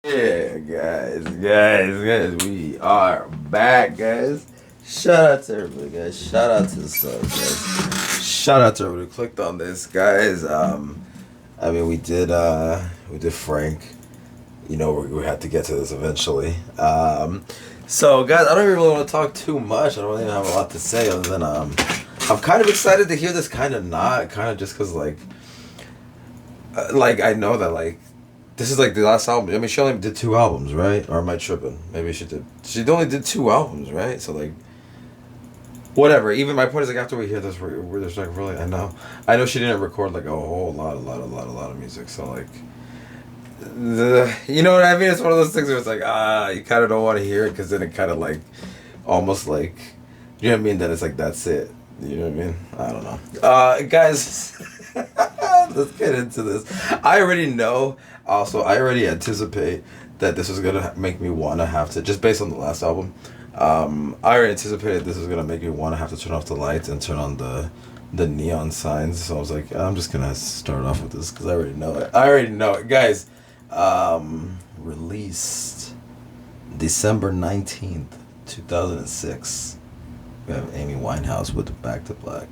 Yeah, guys, we are back, guys. Shout out to everybody, guys. Shout out to the sub, guys. Shout out to everybody who clicked on this, guys. I mean, we did Frank. You know, we had to get to this eventually. So, guys, I don't really want to talk too much. I don't really have a lot to say other than I'm kind of excited to hear this, kind of not, kind of just because like I know that this is like the last album. I mean, she only did two albums, right? Or am I tripping? Maybe she did. She only did two albums, right? So whatever. Even my point is after we hear this, we're just really. I know she didn't record like a whole lot of music. So you know what I mean? It's one of those things where it's you kind of don't want to hear it because then it kind of almost you know what I mean? Then it's that's it. You know what I mean? I don't know. Guys, let's get into this. I already know. Also, I already anticipate that this is gonna make me want to have to, just based on the last album. I already anticipated this is gonna make me want to have to turn off the lights and turn on the neon signs. So I was like, I'm just gonna start off with this because I already know it. I already know it, guys. Released December 19th, 2006. We have Amy Winehouse with Back to Black.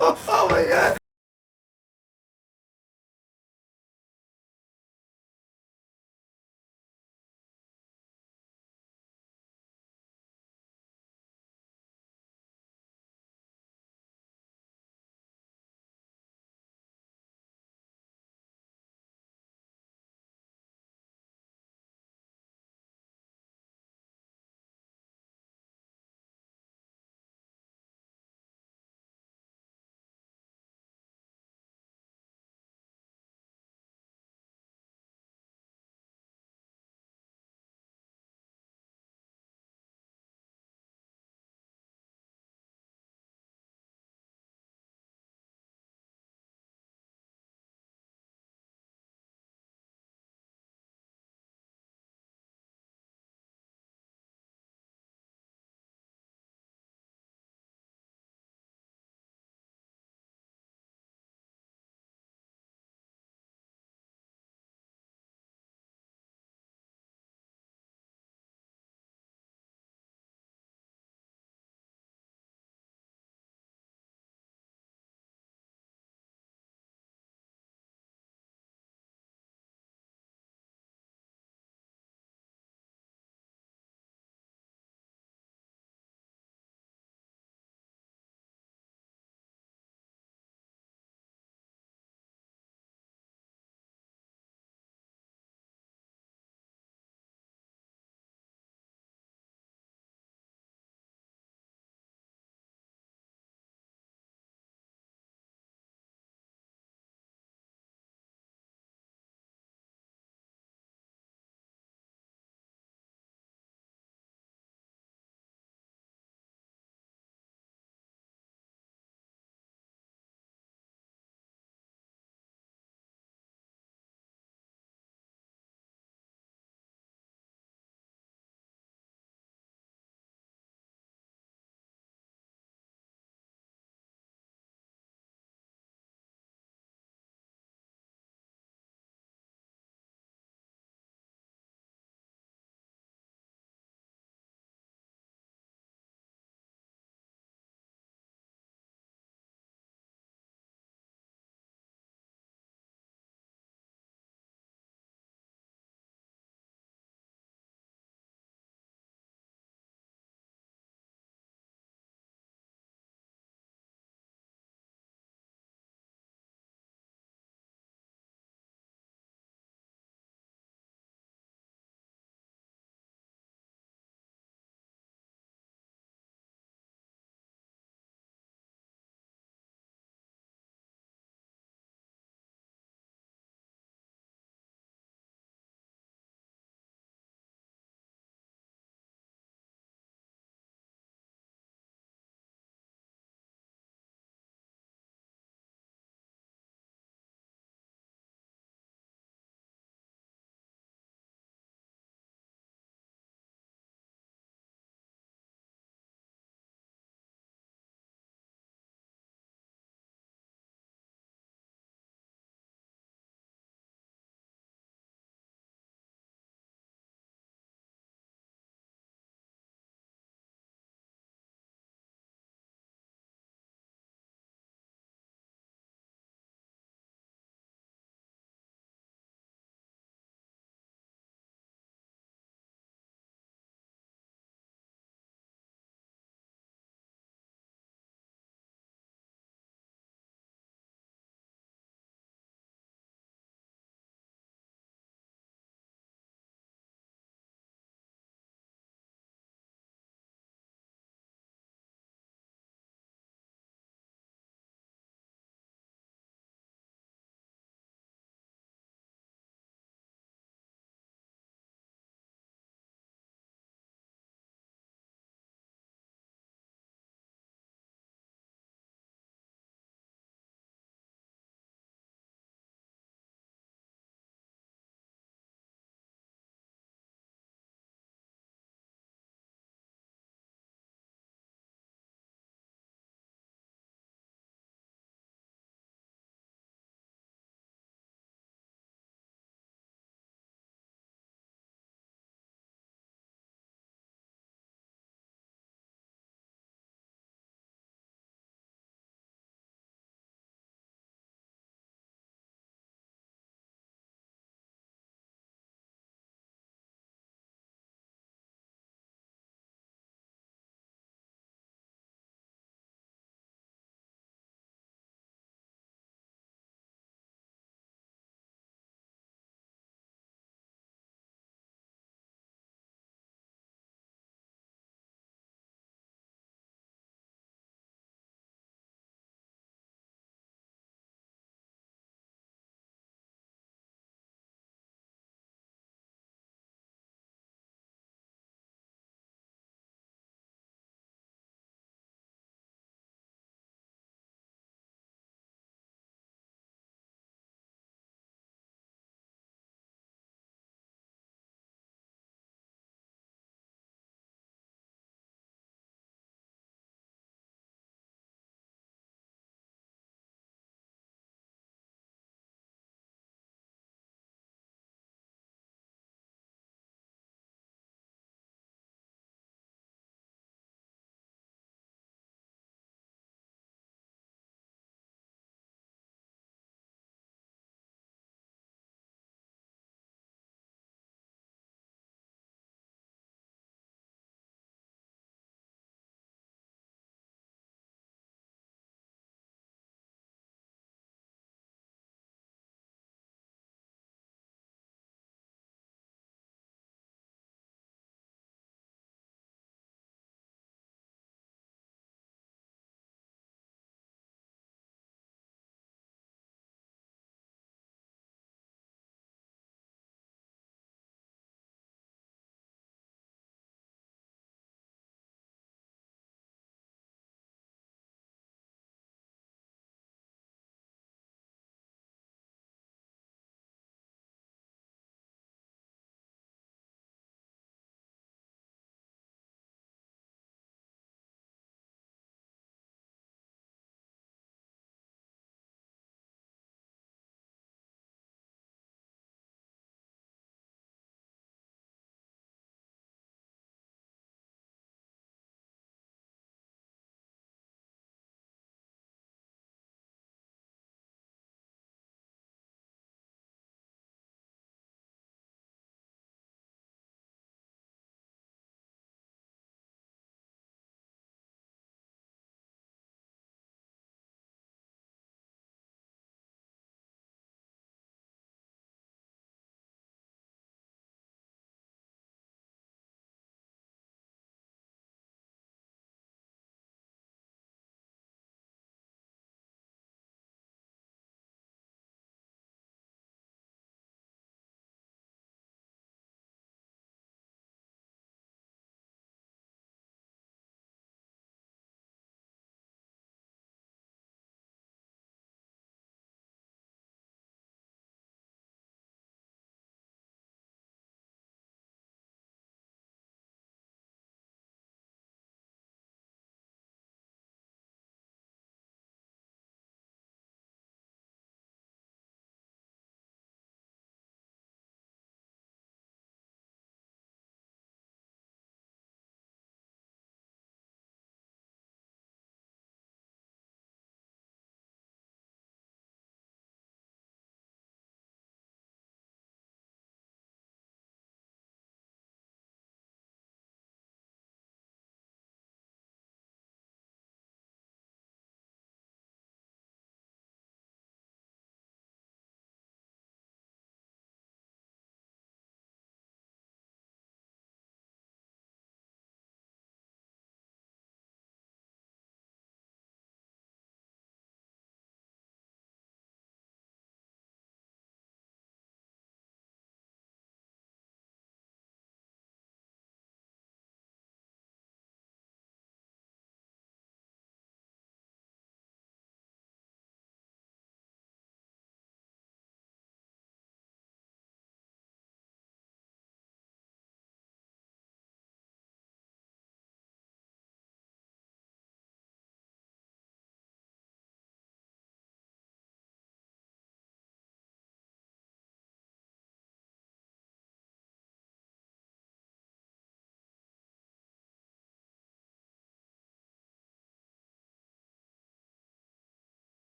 Oh my god.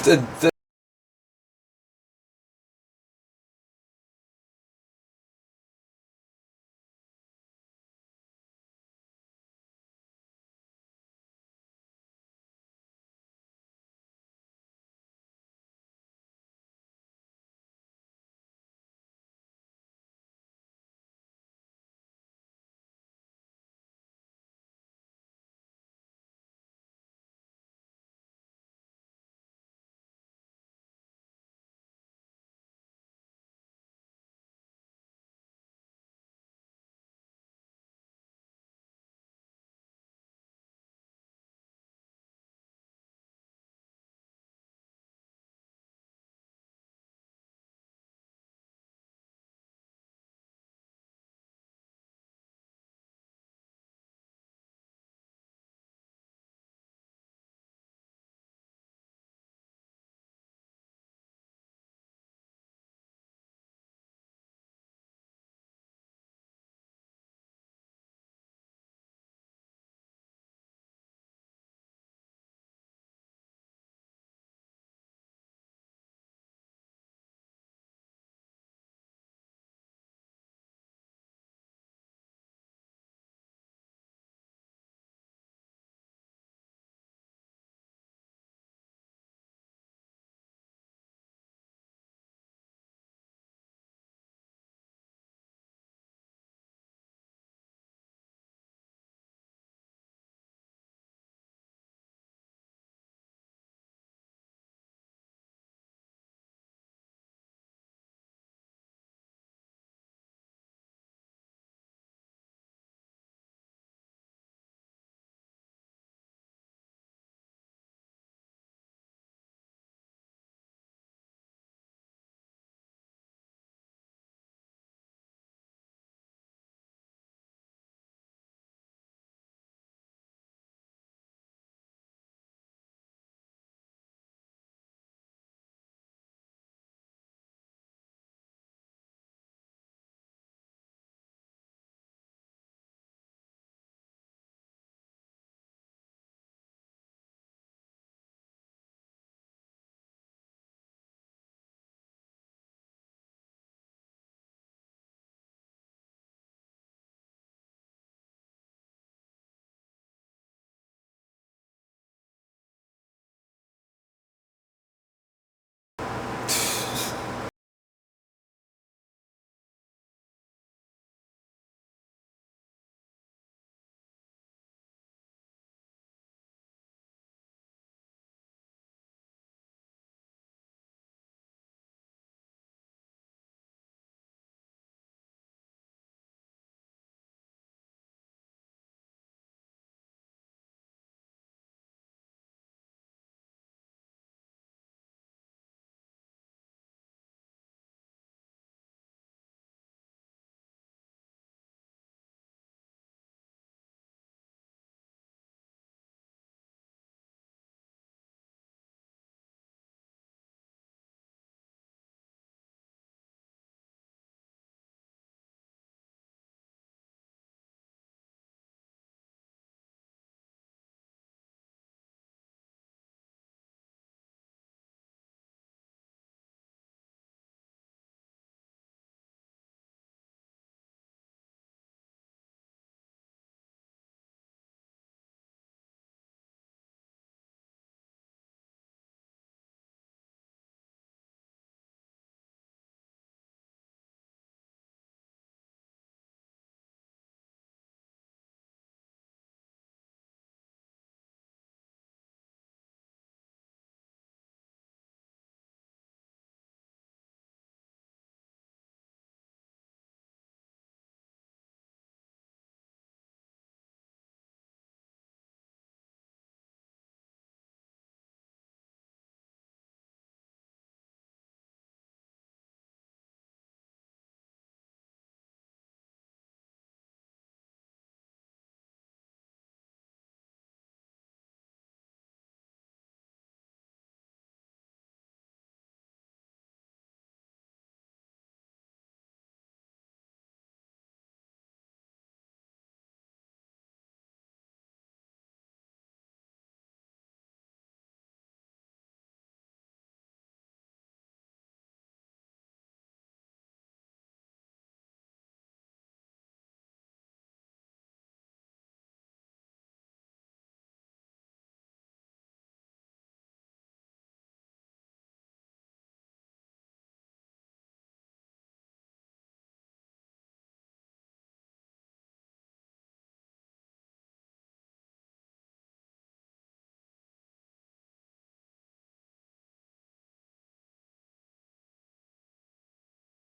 The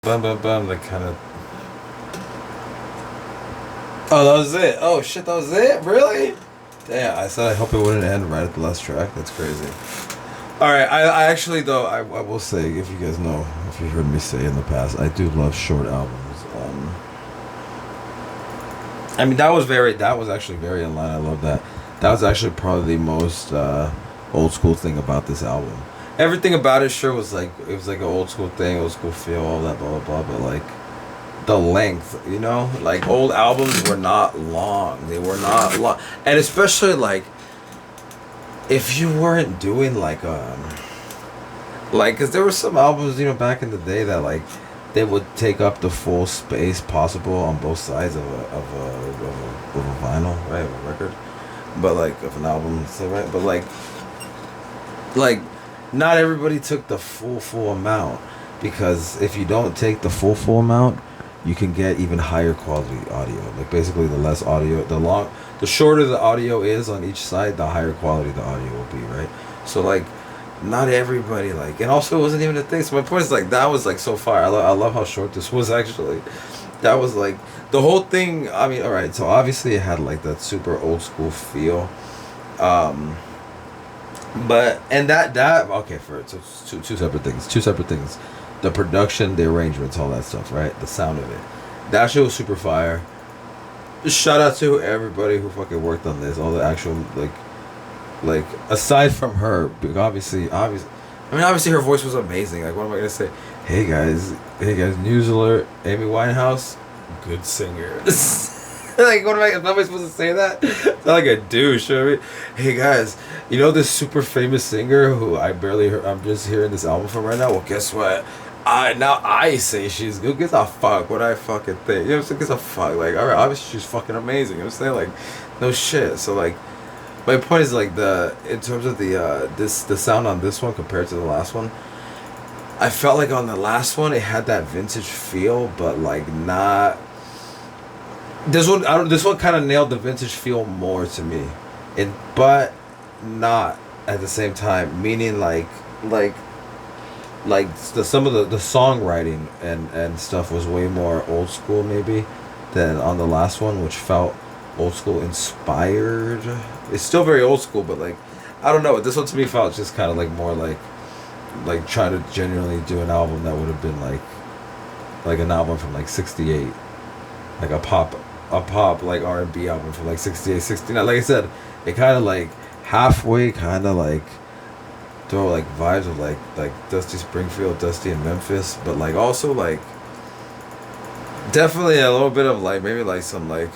bum bum bum, like kind of. Oh, that was it. Oh shit, that was it. Really? Damn. I said I hope it wouldn't end right at the last track. That's crazy. All right. I actually though I will say, if you guys know, if you heard me say in the past, I do love short albums. I mean that was actually very in line. I love that. That was actually probably the most old school thing about this album. Everything about it sure was like it was like an old school thing, old school feel, all that blah blah blah. But like the length, you know, like old albums were not long. They were not long, and especially like if you weren't doing like because there were some albums, you know, back in the day that like they would take up the full space possible on both sides of a vinyl, right, of a record, but like of an album, so right, but like not everybody took the full amount, because if you don't take the full amount, you can get even higher quality audio. Like basically, the less audio, the shorter the audio is on each side, the higher quality the audio will be, right? So like, not everybody like, and also it wasn't even a thing. So my point is like that was like so far. I love how short this was actually. That was like the whole thing. I mean, all right. So obviously it had like that super old school feel. But and that okay, for so two separate things. Two separate things. The production, the arrangements, all that stuff, right? The sound of it. That shit was super fire. Shout out to everybody who fucking worked on this. All the actual like aside from her, obviously I mean obviously her voice was amazing. Like what am I gonna say? Hey guys, news alert, Amy Winehouse, good singer. Like what am I supposed to say that? It's not like a douche, you know what I mean? Hey guys, you know this super famous singer who I barely heard, I'm just hearing this album from right now? Well guess what? I say she's good. Gives a fuck what I fucking think. You know what I'm saying? Gives a fuck. Like, alright, obviously she's fucking amazing. You know what I'm saying? Like, no shit. So like my point is like in terms of the sound on this one compared to the last one, I felt like on the last one it had that vintage feel, but like not. This one kind of nailed the vintage feel more to me, but not at the same time. Meaning some of the songwriting and stuff was way more old school maybe than on the last one, which felt old school inspired. It's still very old school, but like I don't know. This one to me felt just kind of like more like trying to genuinely do an album that would have been like an album from like '68, like a pop like R&B album from like '68, '69. Like I said, it kind of like halfway kind of like throw like vibes of like Dusty Springfield, Dusty in Memphis, but like also like definitely a little bit of like maybe like some like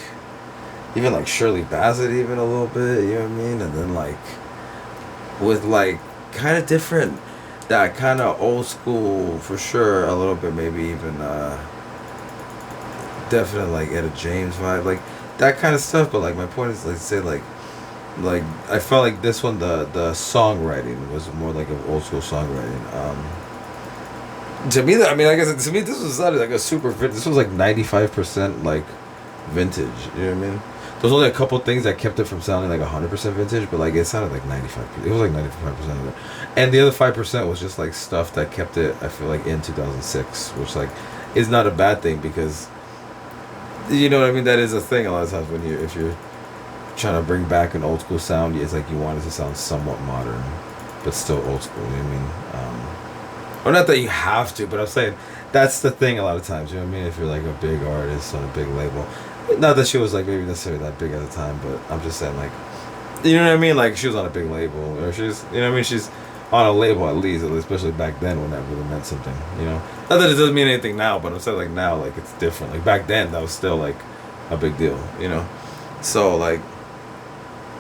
even like Shirley Bassett even a little bit, you know what I mean? And then like with like kind of different, that kind of old school for sure, a little bit maybe even definitely like Etta James vibe, like that kind of stuff. But like my point is like say like I felt like this one the songwriting was more like an old school songwriting. To me, I mean, like I said, to me this was not like a super this was like 95% like vintage. You know what I mean? There's only a couple things that kept it from sounding like 100% vintage, but like it sounded like 95%. It was like 95% of it, and the other 5% was just like stuff that kept it. I feel like in 2006, which like is not a bad thing, because you know what I mean. That is a thing a lot of times when if you're trying to bring back an old school sound, it's like you want it to sound somewhat modern, but still old school. You know what I mean? Or not that you have to, but I'm saying that's the thing a lot of times. You know what I mean? If you're like a big artist on a big label. Not that she was like maybe necessarily that big at the time, but I'm just saying like, you know what I mean? Like she was on a big label, or she's, you know what I mean? She's on a label at least, especially back then when that really meant something, you know? Not that it doesn't mean anything now, but I'm saying like now, like it's different. Like back then, that was still like a big deal, you know? So like,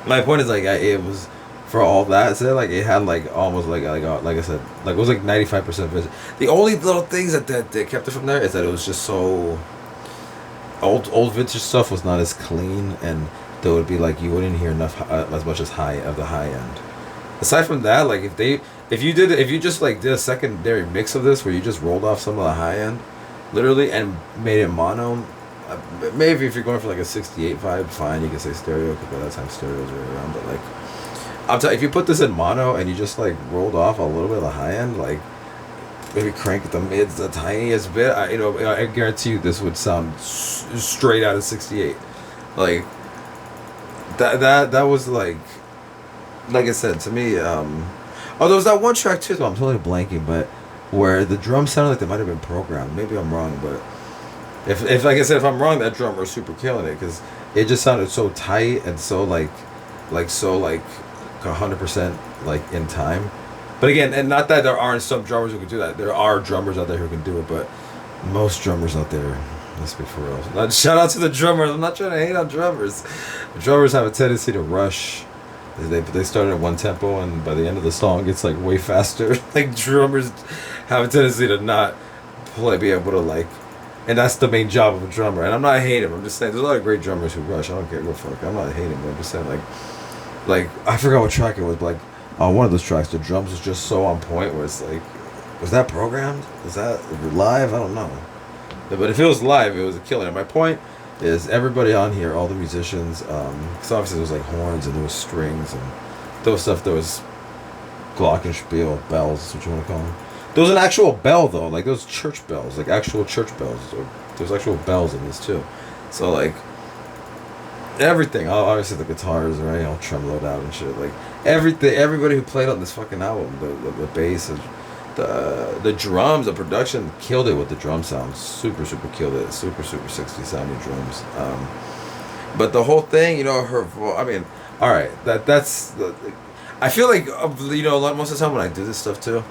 my point is like, it was, for all that said, like it had like almost like I said, like it was like 95% vintage. The only little things that kept it from there is that it was just so old vintage stuff was not as clean, and there would be like you wouldn't hear enough as much as high end. Aside from that, like if you just like did a secondary mix of this where you just rolled off some of the high end, literally, and made it mono, maybe if you're going for like a 68 vibe, fine, you can say stereo, because by that time stereos were around. But like I'm telling you, if you put this in mono and you just like rolled off a little bit of the high end, like maybe crank the mids the tiniest bit. I guarantee you this would sound straight out of '68. Like that was like I said to me. Oh, there was that one track too. I'm totally blanking, but where the drums sounded like they might have been programmed. Maybe I'm wrong, but if like I said, if I'm wrong, that drummer was super killing it because it just sounded so tight and so like 100% like in time. But again, and not that there aren't some drummers who can do that. There are drummers out there who can do it, but most drummers out there, let's be for real. Shout out to the drummers. I'm not trying to hate on drummers. Drummers have a tendency to rush. They start at one tempo, and by the end of the song, it's like way faster. Like drummers have a tendency to not be able to like, and that's the main job of a drummer. And I'm not hating. I'm just saying there's a lot of great drummers who rush. I don't care. Go fuck. I'm not hating. But I'm just saying like I forgot what track it was, but like on one of those tracks, the drums was just so on point where it's like, was that programmed? Was that live? I don't know. But if it was live, it was a killer. And my point is everybody on here, all the musicians, because obviously there was like horns and there was strings and there was stuff, there was glockenspiel, bells, what you want to call them. There was an actual bell though, like those church bells, like actual church bells. There's actual bells in this too. So like everything, obviously the guitars, right, all tremoloed out and shit. Like everything, everybody who played on this fucking album, the bass, the drums, the production killed it with the drum sound. Super killed it. Super 60 sounding drums. But the whole thing, her voice. I mean, all right, that's. I feel like most of the time when I do this stuff too,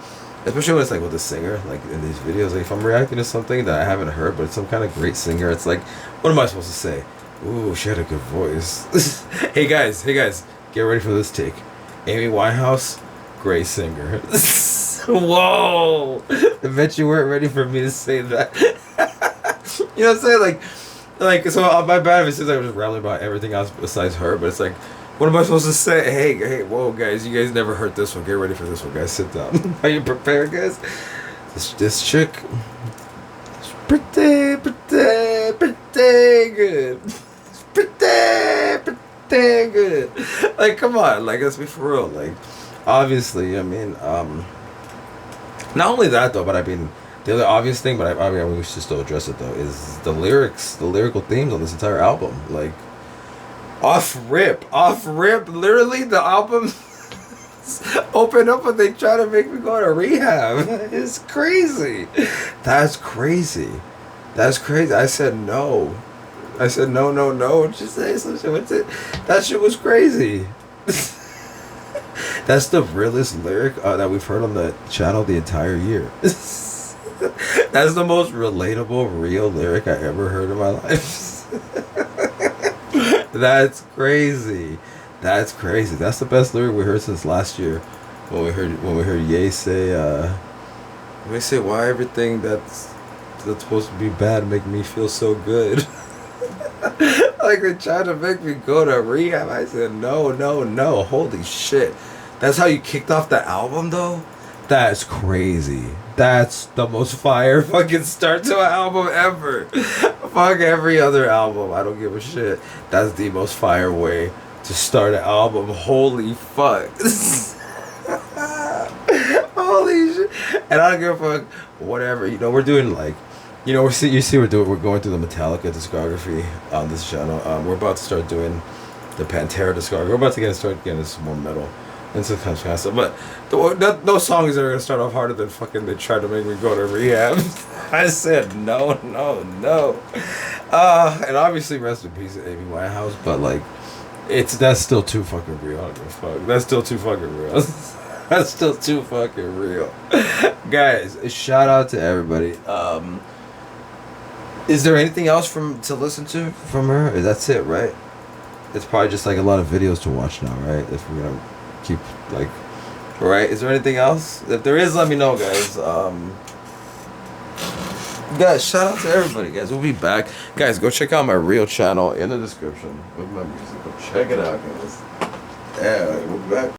especially when it's like with a singer, like in these videos, like if I'm reacting to something that I haven't heard, but it's some kind of great singer, it's like, what am I supposed to say? Ooh, she had a good voice. Hey guys, get ready for this take. Amy Winehouse, great singer. Whoa! I bet you weren't ready for me to say that. You know what I'm saying? Like so my bad if it seems like I'm just rambling about everything else besides her, but it's like, what am I supposed to say? Hey, whoa guys, you guys never heard this one. Get ready for this one, guys. Sit down. Are you prepared, guys? This chick, it's pretty good. It's pretty good. Like, come on, like let's be for real. Like, obviously, I mean, not only that though, but I mean, the other obvious thing, but I mean, we should still address it though, is the lyrics, the lyrical themes on this entire album. Like, off rip, literally the album open up and they try to make me go to rehab. It's crazy. That's crazy. I said no. What'd you say? Some shit. What's it? That shit was crazy. That's the realest lyric that we've heard on the channel the entire year. That's the most relatable, real lyric I ever heard in my life. That's crazy. That's the best lyric we heard since last year, when we heard Ye say, why everything that's supposed to be bad make me feel so good. Like they tried to make me go to rehab. I said no. Holy shit. That's how you kicked off the album though? That's crazy. That's the most fire fucking start to an album ever. Fuck every other album. I don't give a shit. That's the most fire way to start an album. Holy fuck. Holy shit. And I don't give a fuck. Whatever. We're doing like, we're going through the Metallica discography on this channel. We're about to start doing the Pantera discography. We're about to start getting some more metal and some kind of stuff. But no songs are gonna start off harder than fucking they tried to make me go to rehab. I said no. And obviously rest in peace to Amy Winehouse. But like, that's still too fucking real. I don't give a fuck. That's still too fucking real. That's still too fucking real. Guys, shout out to everybody. Is there anything else to listen to from her? That's it, right? It's probably just like a lot of videos to watch now, right? If we're gonna keep like, right? Is there anything else? If there is, let me know, guys. Guys, shout out to everybody, guys. We'll be back, guys. Go check out my real channel in the description with my music. Go check it out, guys. Yeah, we'll be back.